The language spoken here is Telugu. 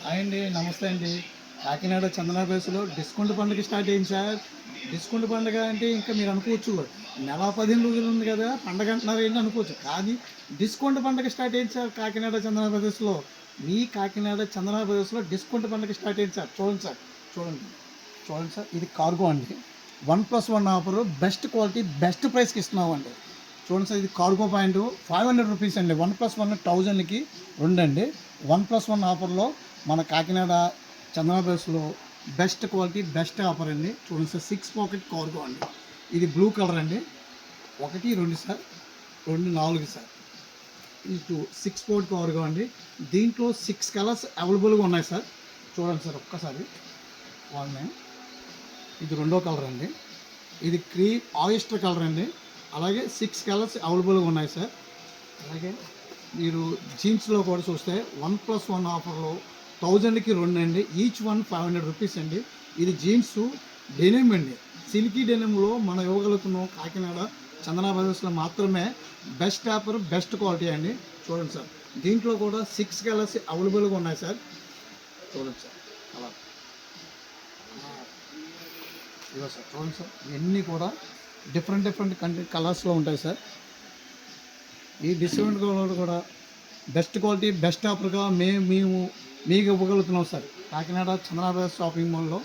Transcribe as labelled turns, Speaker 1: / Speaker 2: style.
Speaker 1: హాయ్ అండి, నమస్తే అండి. కాకినాడ చందనా బేస్లో డిస్కౌంట్ పండుగ స్టార్ట్ అయింది సార్. డిస్కౌంట్ పండుగ అంటే ఇంకా మీరు అనుకోవచ్చు, నెల 15 రోజులు ఉంది కదా పండగ అంటున్నారు ఏంటి అనుకోవచ్చు. కానీ డిస్కౌంట్ పండుగ స్టార్ట్ అయింది సార్ కాకినాడ చందనా బ్రదర్స్లో. మీ కాకినాడ చందనా బ్రదర్స్లో డిస్కౌంట్ పండుగ స్టార్ట్ అయింది సార్. చూడండి సార్, చూడండి చూడండి సార్. ఇది కార్గో అండి. 1+1 ఆఫర్, బెస్ట్ క్వాలిటీ బెస్ట్ ప్రైస్కి ఇస్తున్నామండి. చూడండి సార్, ఇది కార్గో పాయింట్ 500 రూపీస్ అండి. 1+1 1000కి 2 అండి. 1+1 ఆఫర్లో మన కాకినాడ చందనా బ్రదర్స్లో బెస్ట్ క్వాలిటీ బెస్ట్ ఆఫర్ అండి. చూడండి సార్, 6 పాకెట్ కార్గో అండి. ఇది బ్లూ కలర్ అండి. 1 2 సార్, 2 4 సార్. ఇది 6 పోర్ట్ కార్గో అండి. దీంట్లో 6 కలర్స్ అవైలబుల్గా ఉన్నాయి సార్. చూడండి సార్ ఒక్కసారి వాళ్ళని. ఇది రెండో కలర్ అండి. ఇది క్రీమ్ ఆయిస్టర్ కలర్ అండి. అలాగే 6 కలర్స్ అవైలబుల్గా ఉన్నాయి సార్. అలాగే మీరు జీన్స్లో కూడా చూస్తే 1+1 ఆఫర్లో 1000కి 2 అండి. ఈచ్ వన్ 500 రూపీస్ అండి. ఇది జీన్స్ డెనిమ్ అండి. సిల్కీ డెనిమ్లో మనం ఇవ్వగలుగుతున్నాం కాకినాడ చందనా బ్రదర్స్లో మాత్రమే. బెస్ట్ ఆఫర్ బెస్ట్ క్వాలిటీ అండి. చూడండి సార్, దీంట్లో కూడా 6 కలర్స్ అవైలబుల్గా ఉన్నాయి సార్. చూడండి సార్ అలా ఇదో సార్. చూడండి సార్, ఇవన్నీ కూడా డిఫరెంట్ కలర్స్లో ఉంటాయి సార్. ఈ డిస్కౌంట్ కూడా బెస్ట్ క్వాలిటీ బెస్ట్ ఆఫర్గా మేము మీకు ఇవ్వగలుగుతున్నాం sir Kakinada Chandana brothers shopping మాల్లో.